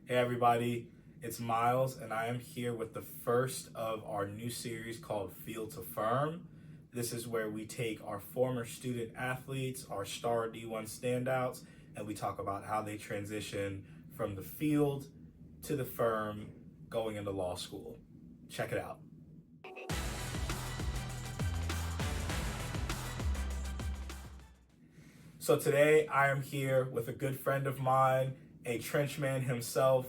Hey everybody, it's Miles, and I am here with the first of our new series called Field to Firm. This is where we take our former student athletes, our star D1 standouts, and we talk about how they transition from the field to the firm going into law school. Check it out. So today I am here with a good friend of mine, a trenchman himself,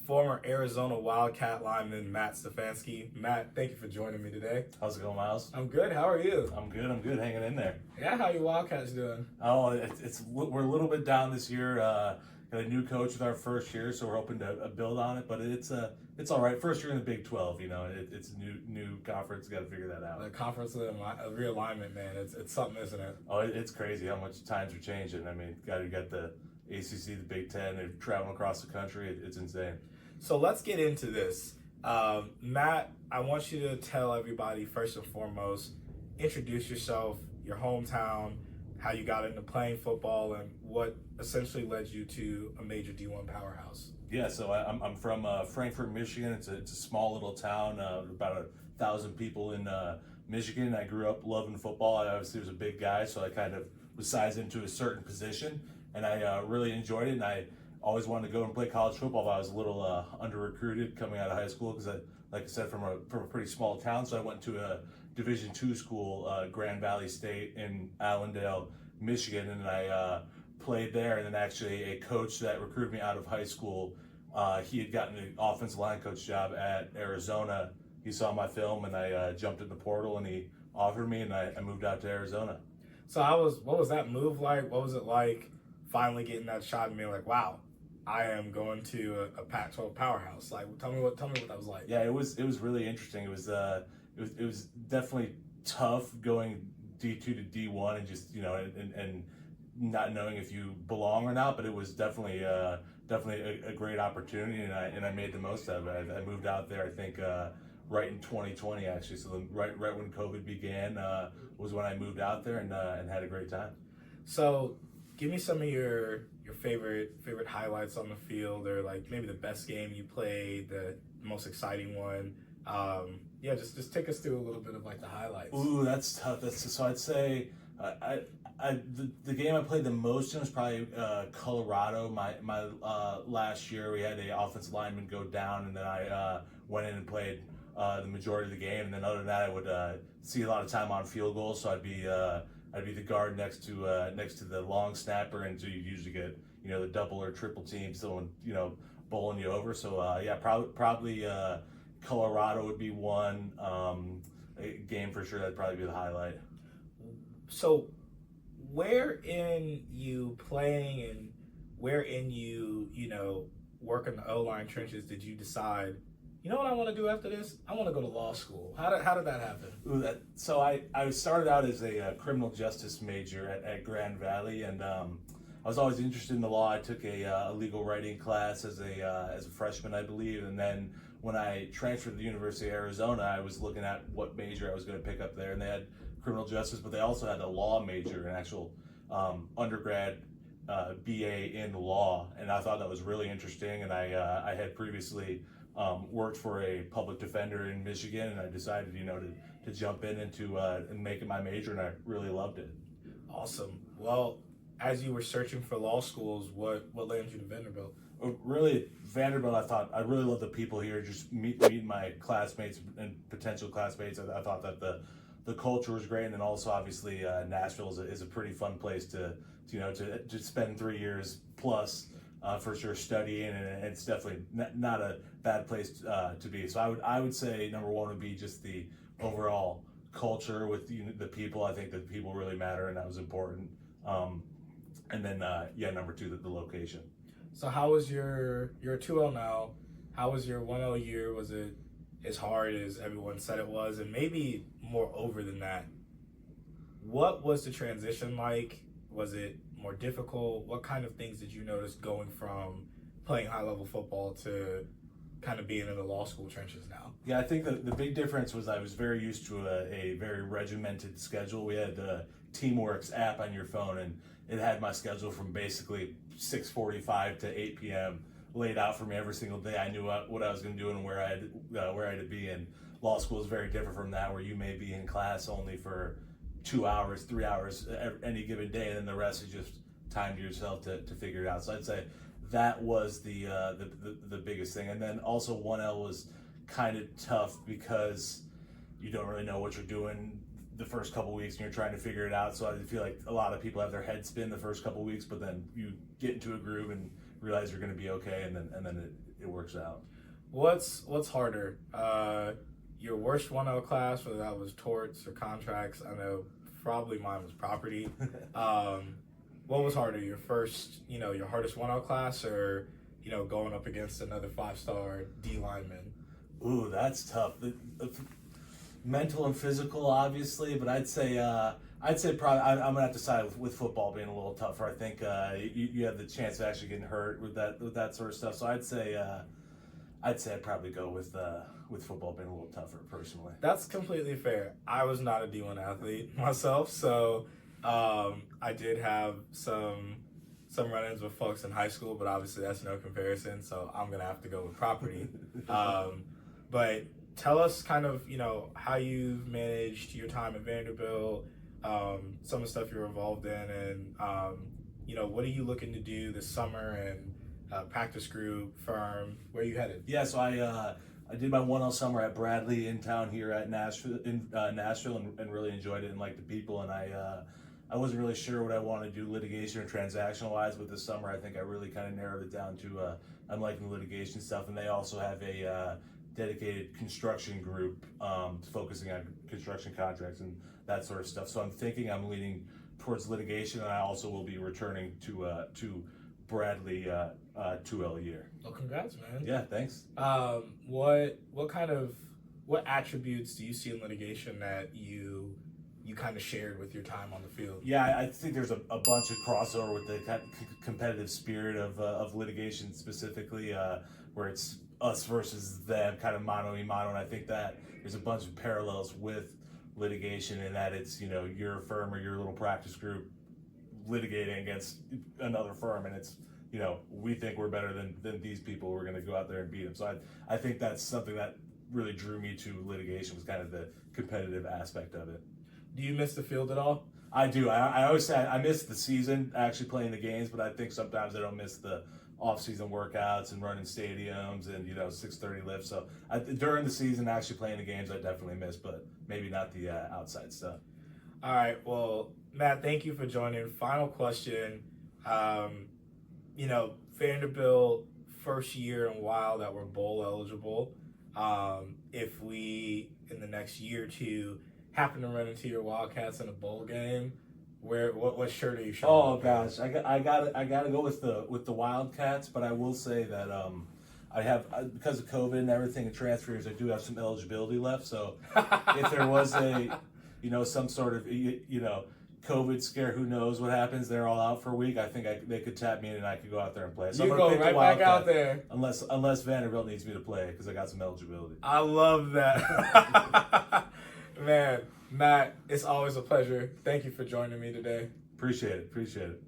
former Arizona Wildcat lineman Matt Stefanski. Matt, thank you for joining me today. How's it going, Miles? I'm good. How are you? I'm good, hanging in there. Yeah, how you Wildcats doing? Oh, we're a little bit down this year. Got a new coach with our first year, so we're hoping to build on it. But it's all right. First year in the Big 12, it's a new conference. Got to figure that out. The conference of realignment, man. It's something, isn't it? Oh, it's crazy how much times are changing. I mean, you got the ACC, the Big 10. They're traveling across the country. It's insane. So let's get into this. Matt, I want you to tell everybody, first and foremost, introduce yourself, your hometown, how you got into playing football, and what essentially led you to a major D1 powerhouse. Yeah, so I'm from Frankfort, Michigan. It's a small little town, about 1,000 people in Michigan. I grew up loving football. I obviously was a big guy, so I kind of was sized into a certain position, and I really enjoyed it. And I always wanted to go and play college football, but I was a little under-recruited coming out of high school because, like I said, from a pretty small town. So I went to a Division II school, Grand Valley State in Allendale, Michigan, and I played there. And then actually a coach that recruited me out of high school, he had gotten an offensive line coach job at Arizona. He saw my film, and I jumped in the portal, and he offered me, and I moved out to Arizona. So what was that move like? What was it like finally getting that shot and being like, wow, I am going to a Pac-12 powerhouse? Like, tell me what that was like. Yeah, it was really interesting. It was definitely tough going D2 to D1 and just and not knowing if you belong or not. But it was definitely a great opportunity, and I made the most of it. I moved out there, I think, right in 2020 actually. So right when COVID began was when I moved out there and had a great time. So give me some of your favorite highlights on the field, or like maybe the best game you played, the most exciting one. Yeah, just take us through a little bit of like the highlights. Ooh, that's tough. So I'd say the game I played the most in was probably Colorado. My last year we had a offensive lineman go down, and then I went in and played the majority of the game. And then other than that, I would see a lot of time on field goals. So I'd be the guard next to the long snapper, and so you usually get the double or triple team, someone bowling you over. So yeah, probably Colorado would be one game for sure. That'd probably be the highlight. So where in you playing and where in you working the O-line trenches did you decide, you know what I want to do after this? I want to go to law school. How did that happen? Ooh, so I started out as a criminal justice major at Grand Valley, and I was always interested in the law. I took a legal writing class as a freshman, I believe, and then when I transferred to the University of Arizona, I was looking at what major I was going to pick up there, and they had criminal justice, but they also had a law major, an actual undergrad BA in law, and I thought that was really interesting. And I had previously worked for a public defender in Michigan, and I decided to jump into and make it my major, and I really loved it. Awesome. Well, as you were searching for law schools, what landed you to Vanderbilt? Really, Vanderbilt, I thought I really loved the people here. Just meeting my classmates and potential classmates. I thought that the culture was great, and then also obviously Nashville is a pretty fun place to spend 3 years plus for sure studying, and it's definitely not a bad place to be. So I would say number one would be just the overall culture with the people. I think that people really matter, and that was important. And then number two, the location. So how was you're a 2L now? How was your 1L year? Was it as hard as everyone said it was, and maybe more over than that? What was the transition like? Was it more difficult? What kind of things did you notice going from playing high-level football to kind of being in the law school trenches now? Yeah, I think the big difference was I was very used to a very regimented schedule. We had the Teamworks app on your phone, and it had my schedule from basically 6:45 to 8 p.m. laid out for me every single day. I knew what I was going to do and where I had to be. And law school is very different from that, where you may be in class only for 2 hours, 3 hours any given day, and then the rest is just time to yourself to figure it out. So I'd say that was the biggest thing. And then also 1L was kind of tough because you don't really know what you're doing the first couple weeks and you're trying to figure it out. So I feel like a lot of people have their head spin the first couple weeks, but then you get into a groove and realize you're going to be okay, and then it works out. What's harder? Your worst 1L class, whether that was torts or contracts? I know probably mine was property. What was harder, your first, your hardest 1L class, or, going up against another 5-star D lineman? Ooh, that's tough. The mental and physical, obviously, but I'd say probably I'm gonna have to side with football being a little tougher. I think you have the chance of actually getting hurt with that sort of stuff. So I'd say I'd probably go with football being a little tougher personally. That's completely fair. I was not a D1 athlete myself, so I did have some run-ins with folks in high school, but obviously that's no comparison. So I'm gonna have to go with property. But tell us kind of, how you've managed your time at Vanderbilt, some of the stuff you're involved in, and, what are you looking to do this summer, and practice group, firm, where are you headed? Yeah, so I did my 1L summer at Bradley in town here at Nashville, and really enjoyed it and liked the people. And I wasn't really sure what I wanted to do litigation or transactional wise, but this summer I think I really kind of narrowed it down to I'm liking the litigation stuff, and they also have a dedicated construction group focusing on construction contracts and that sort of stuff. So I'm thinking I'm leaning towards litigation, and I also will be returning to Bradley 2L a year. Well, congrats, man. Yeah, thanks. What attributes do you see in litigation that you kind of shared with your time on the field? Yeah, I think there's a bunch of crossover with the kind of competitive spirit of litigation specifically, where it's us versus them, kind of mano a mano, and I think that there's a bunch of parallels with litigation in that it's, your firm or your little practice group litigating against another firm, and it's, we think we're better than these people, we're going to go out there and beat them. So I think that's something that really drew me to litigation, was kind of the competitive aspect of it. Do you miss the field at all? I do. I always say I miss the season, actually playing the games, but I think sometimes I don't miss the off-season workouts and running stadiums and 6:30 lifts. So during the season, actually playing the games, I definitely miss, but maybe not the outside stuff. All right. Well, Matt, thank you for joining. Final question. Vanderbilt first year in a while that we're bowl eligible. If we in the next year or two happen to run into your Wildcats in a bowl game, what shirt are you showing? Oh gosh, I gotta go with the Wildcats, but I will say that I have, because of COVID and everything and transfers, I do have some eligibility left. So if there was some sort of COVID scare, who knows what happens? They're all out for a week. I think they could tap me in and I could go out there and play. So you I'm gonna go pick right the back Wildcats, out there. Unless Vanderbilt needs me to play, because I got some eligibility. I love that. Man, Matt, it's always a pleasure. Thank you for joining me today. Appreciate it.